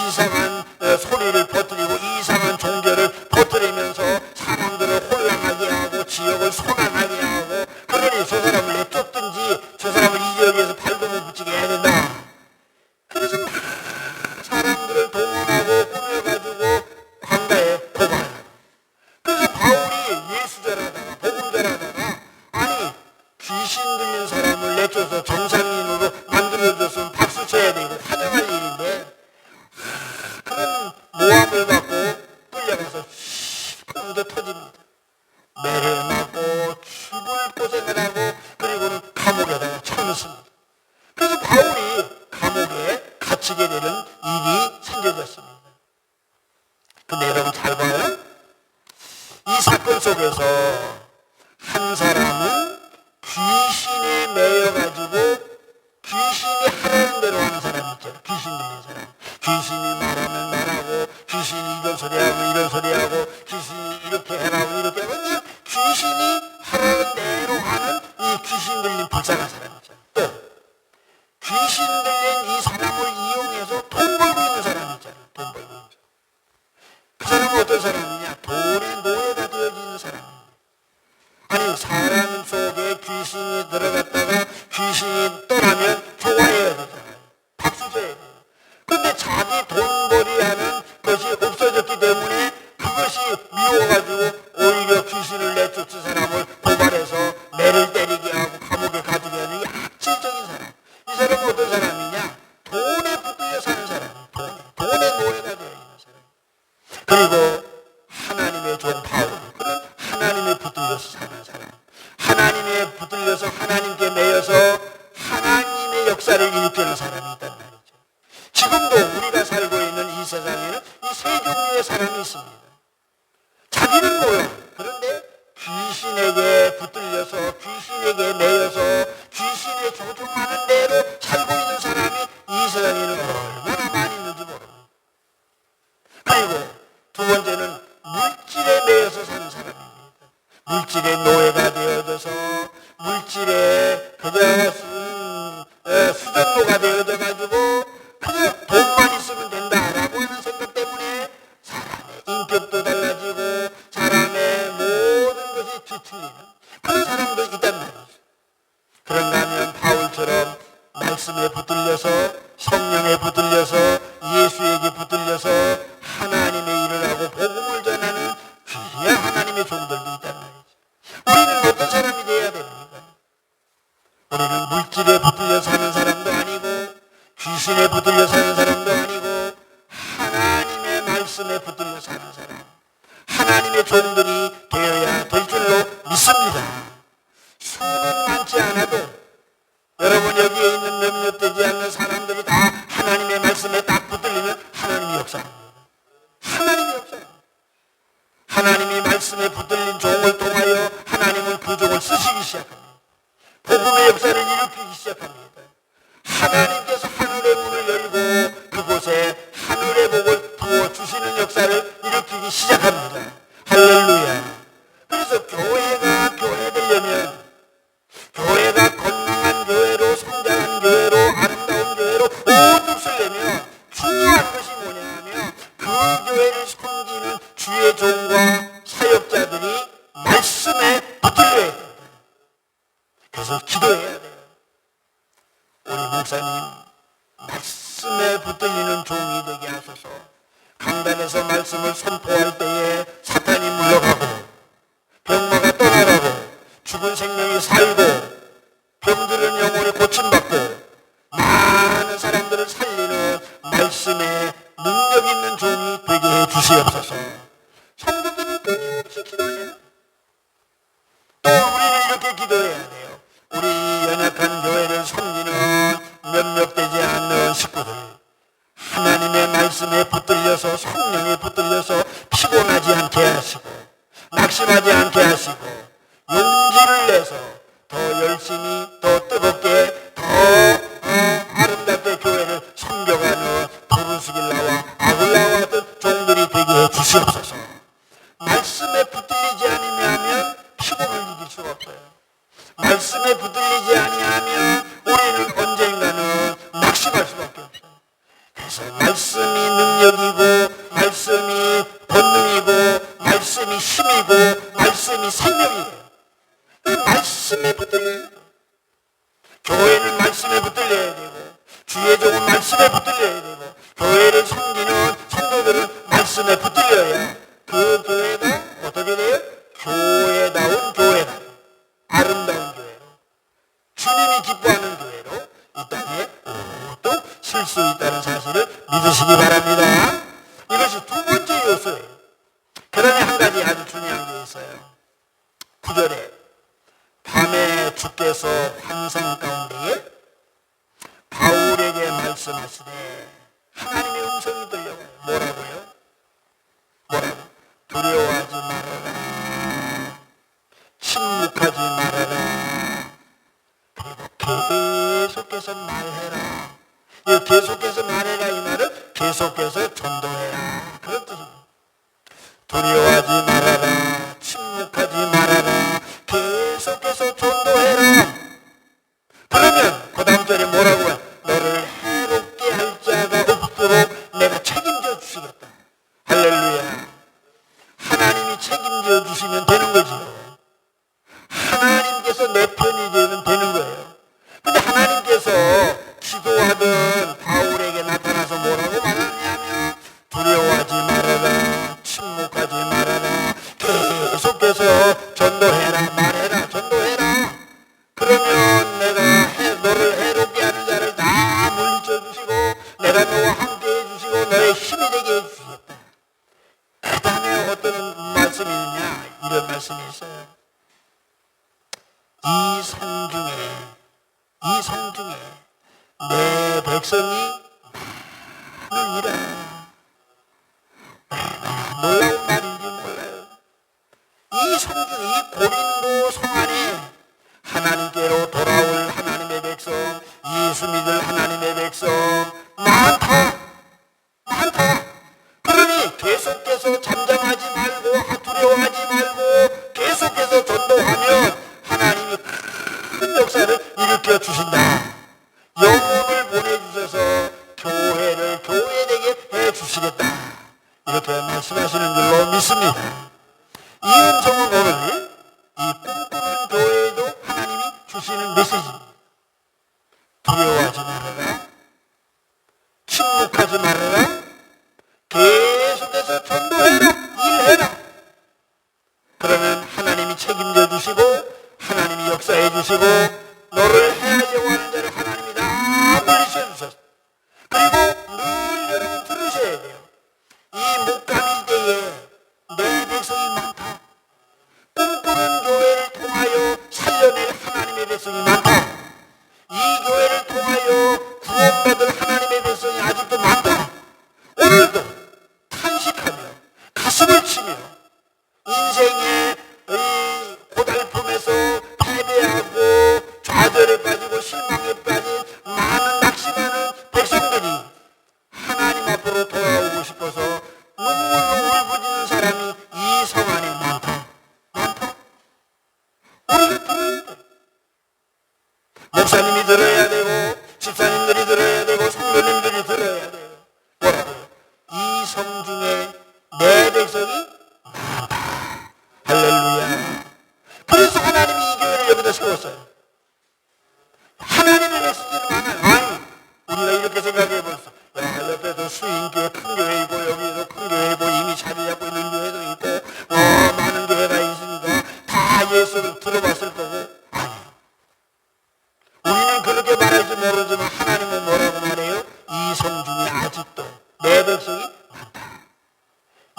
이상한 소리를 퍼뜨리고 이상한 종교를 퍼뜨리면서 사람들을 혼란하게 하고 지역을 소란하게 하고, 그러니 저 사람을 내쫓든지 저 사람을 이 지역에서 발도 못 붙이게 해야 된다. 그래서 사람들을 동원하고 꾸며가지고 광가에 고발합니다. 그래서 바울이 예수 전하다가 복음 전하다가 아니 귀신 들린 사람을 내쫓아서 정상인으로 만들어줬으면 박수 쳐야 되고 환영할 일인데 그런 모함을 받고 끌려가서 시끄러워 터집니다. 매를 맞고 죽을 고생을 하고 그리고는 감옥에다가 쳐넣습니다. 그래서 바울이 감옥에 갇히게 되는 일이 생겨졌습니다. 근데 여러분 잘 봐요. 이 사건 속에서 한 사람은 귀신에 매여가지고 귀신이 하라는 대로 하는 사람 있죠. 귀신 들린 사람. 귀신이 말하면 말하고 귀신이 이런 소리하고 이런 소리하고 귀신이 이렇게 해라고 이렇게 하고 그냥 귀신이 하라는 대로 하는 이 귀신 들린 불쌍한 사람 있죠. 또 귀신 들린 이 사람을 이용해서 돈 벌고 있는 사람 있잖아. 돈 벌고 있는 사람. 그 사람은 어떤 사람이냐? 돈의 노예가 되어지는 사람입니다. 아니 사람 속에 귀신이 들어갔다가 귀신이 떠나면 좋아해야 되잖아요. 박수 쳐야 돼요. 근데 자기 돈벌이하는 것이 없어졌기 때문에 그것이 미워가지고 오히려 귀신을 내쫓은 사람을 고발해서 매를 때리게 하고 감옥에 가두게 하는 악질적인 사람. 이 사람은 어떤 사람이냐? 돈에 붙들려 사는 사람이에요. 돈의 노예가 되어 있는 사람. 그리고 하나님의 종 바울, 그런 하나님에 붙들려서 사는 사람. 하나님에 붙들려서 하나님께 매여서 하나님의 역사를 일으키는 사람이 있단 말이죠. 지금도 우리가 살고 있는 이 세상에는 이 세 종류의 사람이 있습니다. 자기는 몰라. 그런데 귀신에게 붙들려서 귀신에게 매여서 귀신의 조종하는 대로 살고 있는 사람이 이 세상에는 얼마나 많이 있는지 모릅니다. 그리고 두 번째는 물질에 매여서 사는 사람입니다. 물질의 노예가 되어져서 물질에 그저 수전노가 되어져가지고 그저 돈만 있으면 된다라고 하는 생각 때문에 사람의 인격도 달라지고 사람의 모든 것이 뒤틀리는 그런 사람도 있단 말이죠. 그런가 하면 바울처럼 말씀에 붙들려서 성령에 붙들려서 예수에게 붙들려서 하나님의 일을 하고 복음을 전하는 귀한 하나님의 종들도 있단 말이죠. 우리는 어떤 사람이 되어야 됩니까? 우리는 물질에 붙들려 사는 사람도 아니고 귀신에 붙들려 사는 사람도 아니고 하나님의 말씀에 붙들려 사는 사람, 하나님의 종들이 되어야 될 줄로 믿습니다. 수는 많지 않아도 여러분 여기에 있는 몇몇 되지 않는 사람들이 다 하나님의 말씀에 딱 붙들리면 하나님의 역사입니다. 하나님의 역사입니다. 하나님이 말씀에 붙들린 종을 통하여 하나님은 그 종을 쓰시기 시작합니다. 복음의 역사를 일으키기 시작합니다. 하나님께서 하늘의 문을 열고 그곳에 하늘의 복을 부어주시는 역사를 일으키기 시작합니다. 할렐루야. 그래서 교회가 교회 되려면 교회가 건강한 교회로 성장한 교회로 아름다운 교회로 오죽 쓰려면 중요한 것이 뭐냐 하면 그 교회를 섬기는 주의 종과 사역자들이 말씀에 붙들려야 됩니다. 그래서 기도해야 돼요. 우리 목사님 말씀에 붙들리는 종이 되게 하소서. 강단에서 말씀을 선포할 때에 사탄이 물러가고 병마가 떠나가고 죽은 생명이 살고 병들은 영혼이 고침받고 많은 사람들을 살리는 말씀에 능력 있는 종이 되게 해 주시옵소서. 성도들은 끊임없이 기도해요. 또 우리는 이렇게 기도해야 돼요. 우리 연약한 교회를 섬기는 몇몇 되지 않는 식구들, 하나님의 말씀에 붙들려서 성령에 붙들려서 피곤하지 않게 하시고 낙심하지 않게 하시고 용기를 내서 더 열심히 더 뜨겁게 더 아름답게 교회를 섬겨가는 부르스길라와 아굴라와 같은 종들이 되게 해 주시옵소서. 말씀에 붙들리지 아니하면 피곤을 이길 수가 없어요. 말씀에 붙들리지 아니하면 우리는 언젠가는 낙심할 수밖에 없어요. 그래서 말씀이 능력이고 말씀이 본능이고 말씀이 힘이고 말씀이 생명이에요. 말씀에 붙들려야 돼요. 교회는 말씀에 붙들려야 되고 주의 종은 말씀에 붙들려야 되고 교회를 섬기는 성도들은 말씀에 붙들려야 그 교회가 어떻게 돼요? 교회다운 교회다. 아름다운 교회로 주님이 기뻐하는 교회로 이 땅에 또 설 수 있다는 사실을 믿으시기 바랍니다. 이것이 두 번째 요소예요. 그러나 한 가지 아주 중요한 게 있어요. 9절에 밤에 주께서 환상 가운데에 바울에게 말씀하시되 하나님의 음성이 들려와요. 뭐라고요? 뭐라고? 두려워하지 말아라. 침묵하지 말아라. 그리고 계속해서 말해라. 이 계속해서 말해라 이 말은 계속해서 전도해라. 그런 뜻입니다. 두려워하지 말아라. 침묵하지 말아라. 계속해서 전도해라. 그러면 그 다음 절에 뭐라고 해? 너를 해롭게 할 자가 없도록 내가 책임져 주시겠다. 할렐루야. 하나님이 책임져 주시면 되는 거지요. 하나님께서 내 편이 되면 되는 거예요. 근데 하나님께서 기도하던 바울에게 나타나서 뭐라고 말하냐면 두려워하지 말아라. 침묵하지 말아라. 계속해서 전도해라. 말해라. 전도해라. 그러면 내가 너를 해롭게 하는 자를 다 물리쳐 주시고 내가 너와 함께 해주시고 너의 힘이 되게 해주시겠다. 그 다음에 어떤 말씀이 있느냐 이런 말씀이 있어요. 이 성 중에 내 백성이 많으니라. 놀라운 말인지 몰라요. 이 성 중에 이 고린도 성 안에 하나님께로 돌아올 하나님의 백성, 예수 믿을 하나님의 백성 많다. 그러니 계속해서 잠잠하지 말고 두려워하지 말고 계속해서 전도하면 하나님이 큰 역사를 일으켜 주신다. 영혼을 보내주셔서 교회를 교회되게 해주시겠다. 이렇게 말씀하시는 줄로 믿습니다. 이 음성은 오늘 이 꿈꾸는 교회에도 하나님이 주시는 메시지입니다. 두려워하지 말아라. 침묵하지 말아라. 계속해서 전도해라. 일해라. 그러면 하나님이 책임져 주시고 하나님이 역사해 주시고 너를 해하려고 하는 자를 하나님이 다 물리쳐 주셨어. 그리고 늘 여러분 들으셔야 돼요. 이 목감일 때에 내 백성이 많다. 꿈꾸는 교회를 통하여 살려낼 하나님의 백성이 많다. 이 교회를 통하여 구원받을 하나님의 백성이 아직도 많다. 오늘도 탄식하며 가슴을 치며 인생의 이 고달픔에서 패배하고 좌절에 빠지고 실망에 빠진 많은 낙심하는 백성들이 하나님 앞으로 돌아오고 싶어서 눈물로 울부짖는 사람이 이 성 안에 많다. 우리가 들어야 돼. 목사님이 들어야 되고 집사님들이 들어야 되고 성도님들이 들어야 돼요. 뭐라고요? 이 성 중에 내 백성이 많다. 할렐루야. 그래서 하나님이 이 교회를 여기다 세웠어요. 하나님의 백성들이 많아요. 아니, 우리가 이렇게 생각해 볼수. 야, 옆에도 수인교회 큰 교회 있고 여기도 큰 교회 있고 이미 자리 잡고 있는 교회도 있고 많은 교회가 있으니까 다 예수를 들어봤을 거고. 아니요. 우리는 그렇게 말할지 모르지만 하나님은 뭐라고 말해요? 이 성 중에 아직도 내 백성이 많다.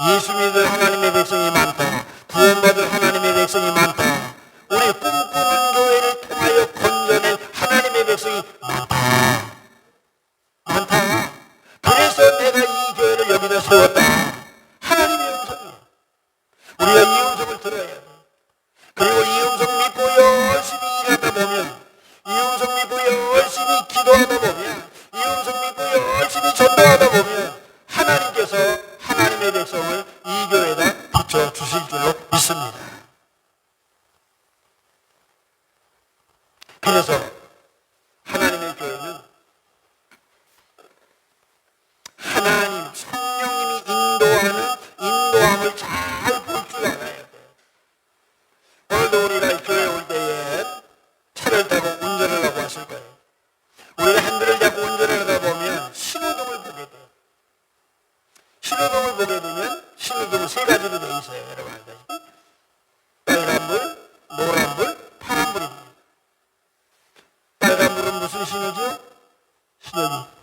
예수 믿을 하나님의 백성이 많다. 구원받을 하나님의 백성이 많다. 우리 꿈꾸는 교회를 통하여 건져낼 하나님의 백성이 많다. 그래서 여기다 세웠다. 하나님의 음성이에요. 우리가 이 음성을 들어야 돼요. 그리고 이 음성 믿고 열심히 일하다 보면, 이 음성 믿고 열심히 기도하다 보면, 이 음성 믿고 열심히 전도하다 보면 하나님께서 하나님의 백성을 이 교회에다 붙여주실 줄로 믿습니다. 그래서 하나님의 교회는 하나님 성령님이 인도하는 인도함을 잘 볼 줄 알아야 돼요. 오늘도 우리가 교회 올 때에 차를 타고 운전을 하고 왔을 거예요. 우리가 핸들을 잡고 운전을 하다 보면 신호등을 보게 돼요. 신호등을 보게 되면 신호등은 세 가지로 되어 있어요. 여러분 알다시피 빨간불, 노란불, 파란불입니다. 빨간불은 무슨 신호죠? 신호기.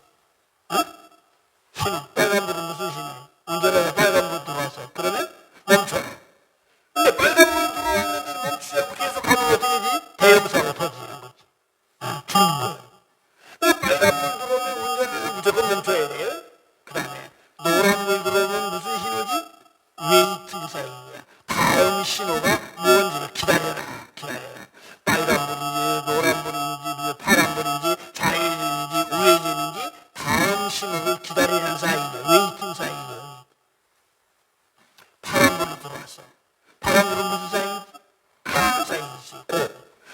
신호. 빨간불은 무슨 신호예요? 운전하다 빨간불 들어왔어요. 그러면 멈춰. 근데 빨간불 들어왔는데 멈추지 않고 계속 가면 어떻게 되지? 대형사고 터지는 거지. 죽는 거예요. 근데 빨간불 들어오면 운전해서 무조건 멈춰야 돼요. 그 다음에 노란불 들어오면 무슨 신호지? 웨이팅 사인이야. 다음 신호가 뭔지를 기다려라. 빨간불인지 노란불인지 파란불인지 좌회전인지 우회전인지 다음 신호를 기다리는 사인이에요. 웨이팅 사인이에요. 파란불로 들어왔어. 파란불은 무슨 사인이지? 가는 사인이지.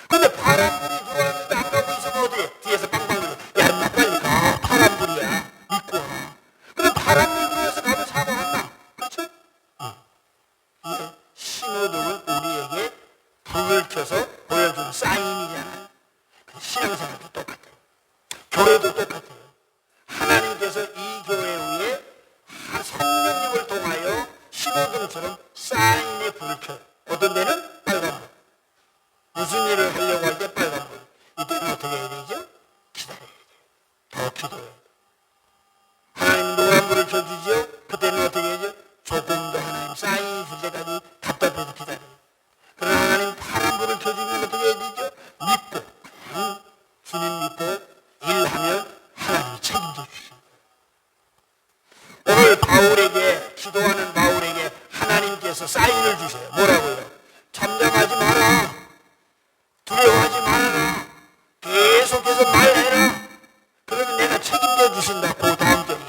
근데 파란불이 들어왔는데 안 가고 있으면 어떻게? 뒤에서 빵빵 들어. 야, 인마 빨리 가. 파란불이야. 믿고 와. 근데 파란불 들어와서 가면 사고 안 나. 그렇죠? 이게 신호등은 우리에게 불을 켜서 보여주는 사인이잖아요. 신앙생활도 똑같아요. 교회도 똑같아요. 하나님께서 이 교회 위에 성령님을 통하여 신호등처럼 사인의 불을 켜요. 어떤 데는 빨간불. 무슨 일을 하려고 할 때 빨간불. 이때는 어떻게 해야 되죠? 기다려야 돼요. 더 기도해야 돼요. 하나님 노란불을 켜주죠? 그때는 어떻게 해야죠? 조금 더 하나님 사인이 줄 때까지 답답해서 기다려요. 그러나 하나님 파란불을 켜주면 어떻게 해야 되죠? 믿고, 주님 믿고 일하면 하나님이 책임져 주십니다. 오늘 바울에게, 기도하는 바울에게 하나님께서 사인을 주세요. 뭐라고요? 잠잠하지 마라. 두려워하지 말아라. 계속해서 말해라. 그러면 내가 책임져 주신다. 그 다음 절이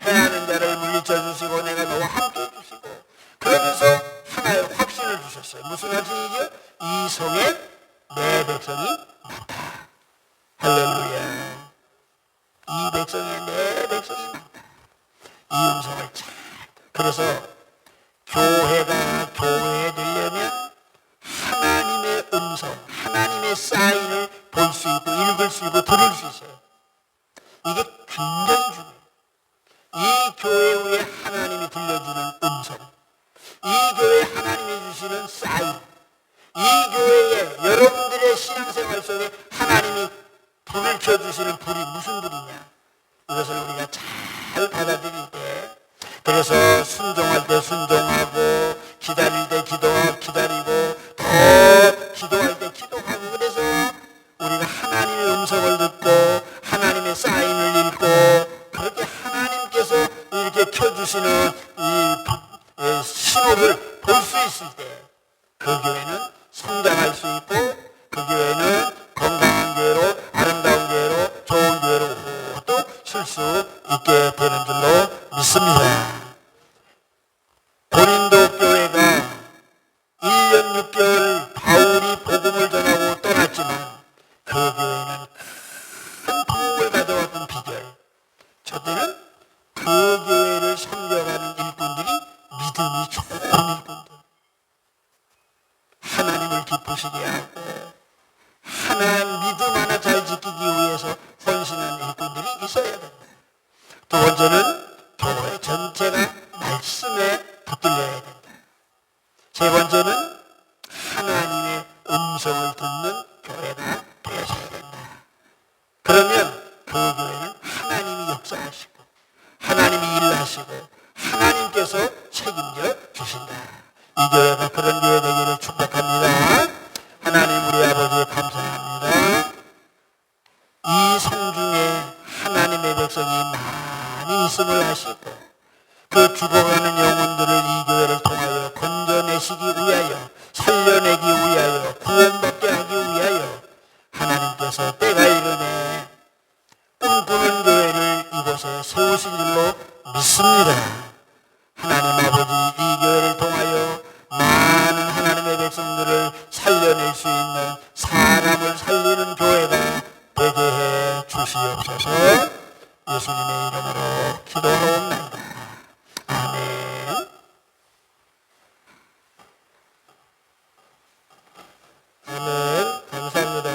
해하는 자를 물리쳐 주시고 내가 너와 함께 해 주시고, 그러면서 하나의 확신을 주셨어요. 무슨 확신이죠? 이 성에 내 백성이 많다. 할렐루야. 이 백성에 내 백성이 많다. 이 음성을 잘. 그래서 교회가 교회에 되려면 하나님의 음성, 하나님의 사인을 볼 수 있고 읽을 수 있고 들을 수 있어요. 이게 굉장히 중요해요. 이 교회 위에 하나님이 들려주는 음성, 이 교회에 하나님이 주시는 사인, 이 교회에 여러분들의 신앙생활 속에 하나님이 불을 켜주시는 불이 무슨 불이냐, 이것을 우리가 잘 받아들일 때, 그래서 순종할 때 순종하고, 기다릴 때 기다리고, 더 기도할 때 기도하고, 그래서 우리가 하나님의 음성을 듣고 하나님의 사인을 읽고, 그렇게 하나님께서 이렇게 켜주시는 이 신호를 볼 수 있을 때 그 교회는 성장할 수 있고, 그 교회는 건강한 교회로, 아름다운 교회로, 좋은 교회로 또 쓸 수 있게 되는 줄로 믿습니다. 고린도 교회가 1년 6개월 바울이 복음을 전하고 떠났지만 그 교회는 큰 부흥을 가져왔던 비결, 저때는 그 교회를 섬겨가는 일꾼들이 믿음이 좋은 일꾼들, 하나님을 기쁘시게 하고 하나님 믿음 하나 잘 지키기 위해서 헌신한 일꾼들이 있어야 된다. 두 번째는 교회 전체가 말씀에 붙들려야 된다. 세 번째는 하나님의 음성을 듣는 교회가 되어져야 된다. 그러면 그 교회는 하나님이 역사하시고 하나님이 일하시고 하나님께서 책임져 주신다. 이 교회가 그런 교회 되기를 축복합니다. 하나님 우리 아버지 감사합니다. 이 성중에 하나님의 백성이 많이 있음을 아시고 그 죽어가는 영혼들을 이 교회를 통하여 건져내시기 위하여, 살려내기 위하여, 구원받게 하기 위하여 하나님께서 때가 이르네 꿈꾸는 교회를 이곳에 세우신 줄로 믿습니다. 하나님 아버지, 이 교회를 통하여 많은 하나님의 백성들을 살려낼 수 있는, 사람을 살리는 교회가 되게 해 주시옵소서. 예수님의 이름으로 기도하옵나이다. 아멘. 아멘. 감사합니다.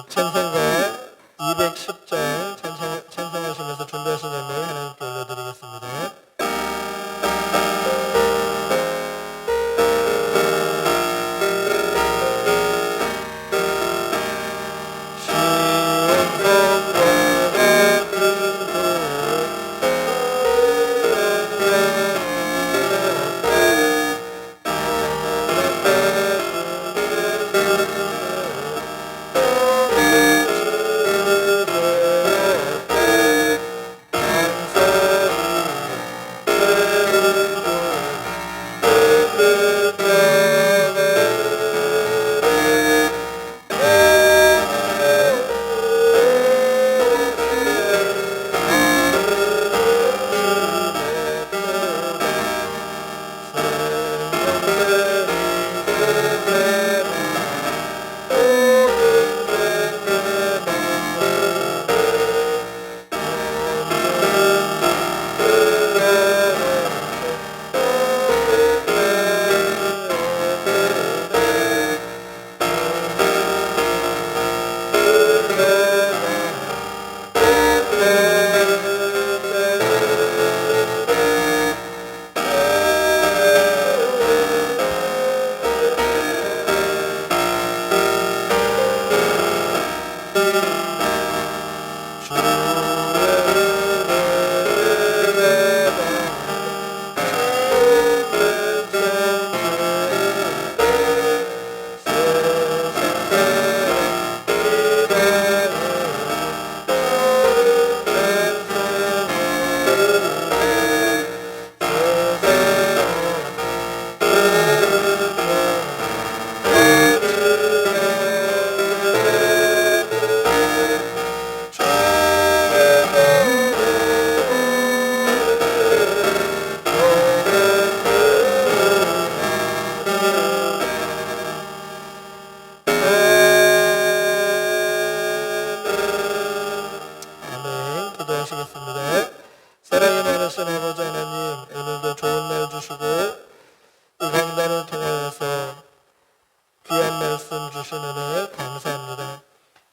찬송가 210장 찬송하시면서 준비하신 예물 하나님께 올려드리겠습니다. 기도하시겠습니다. 사랑이 많으신 아버지 하나님, 오늘도 좋은 날 주시고 이 강단을 통하여서 귀한 말씀 주신 은혜 감사합니다.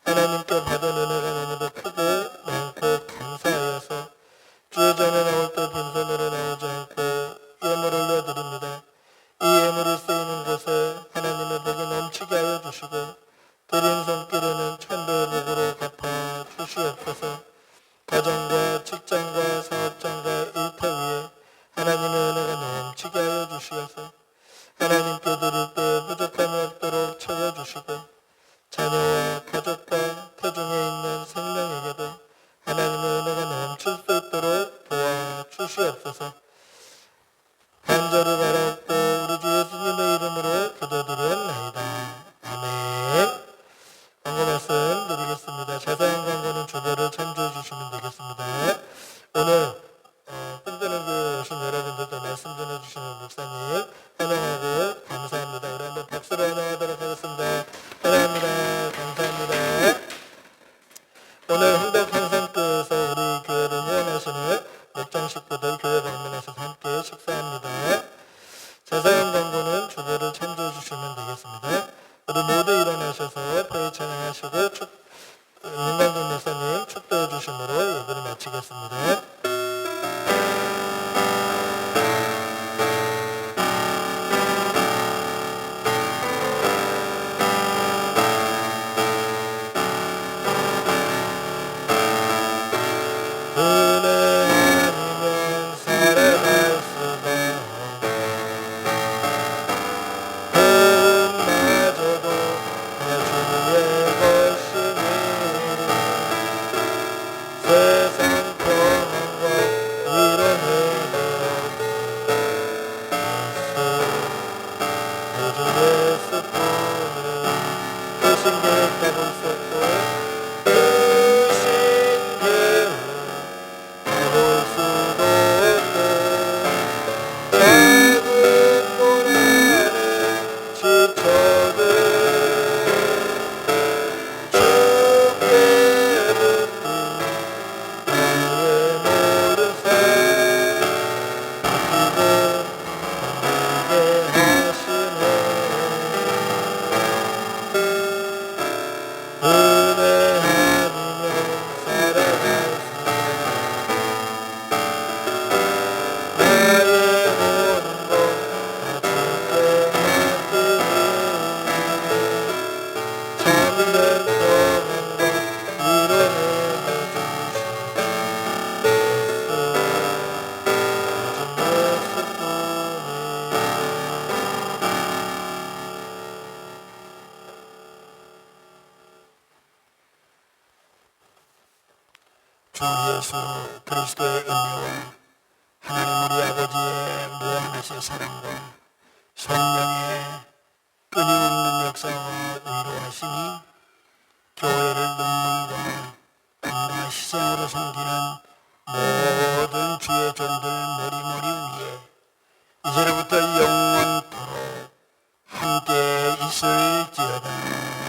하나님께 받은 은혜가 너무도 크고 많고 감사하여서 주의 전에 나올 때 빈손으로 나오지 않고 예물 올려드립니다. 이 예물이 쓰이는 곳에 하나님의 복이 넘치게 하여 주시고 드린 손길에는 천배의 복으로 갚아 주시옵소서. 가정과 직장과 사업장과 일터 위에 하나님의 은혜가 넘치게 하여 주시어서 하나님께 드릴 때 부족함이 없도록 채워주시고 자녀와 가족과 태중에 있는 생명에게도 하나님의 은혜가 넘칠 수 있도록 도와주시옵소서. 간절히 바라옵고 우리 주 예수님의 이름으로 기도드렸나이다. 아멘. 광고 말씀 드리겠습니다. 자세한 광고는 주보를 참조해 주시면 되겠습니다. 오늘 흔드는 교회 오신 여러분들도 말씀 전해주시는 목사님 환영하고 감사합니다. 우리 한번 박수로 환영하도록 하겠습니다. 환영합니다. 감사합니다. 오늘 홍대 평생교회에서 우리 교회를 후원하시는 목장 식구들 교회 방문하셔서 함께 식사합니다. 자세한 광고는 주보를 참조해 주시면 되겠습니다. 우리 모두 일어나셔서 표의 찬양하시고 윤광준 목사님 축도해 주심으로 예배를 마치겠습니다. 주 예수 그리스도의 은혜와 하나님 우리 아버지의 무한하신 사랑과 성령의 끊임없는 역사와 위로하심이 교회를 눈물과 땀과 희생으로 섬기는 모든 주의 종들 머리머리 위에 이제로부터 영원토록 함께 있을지어다.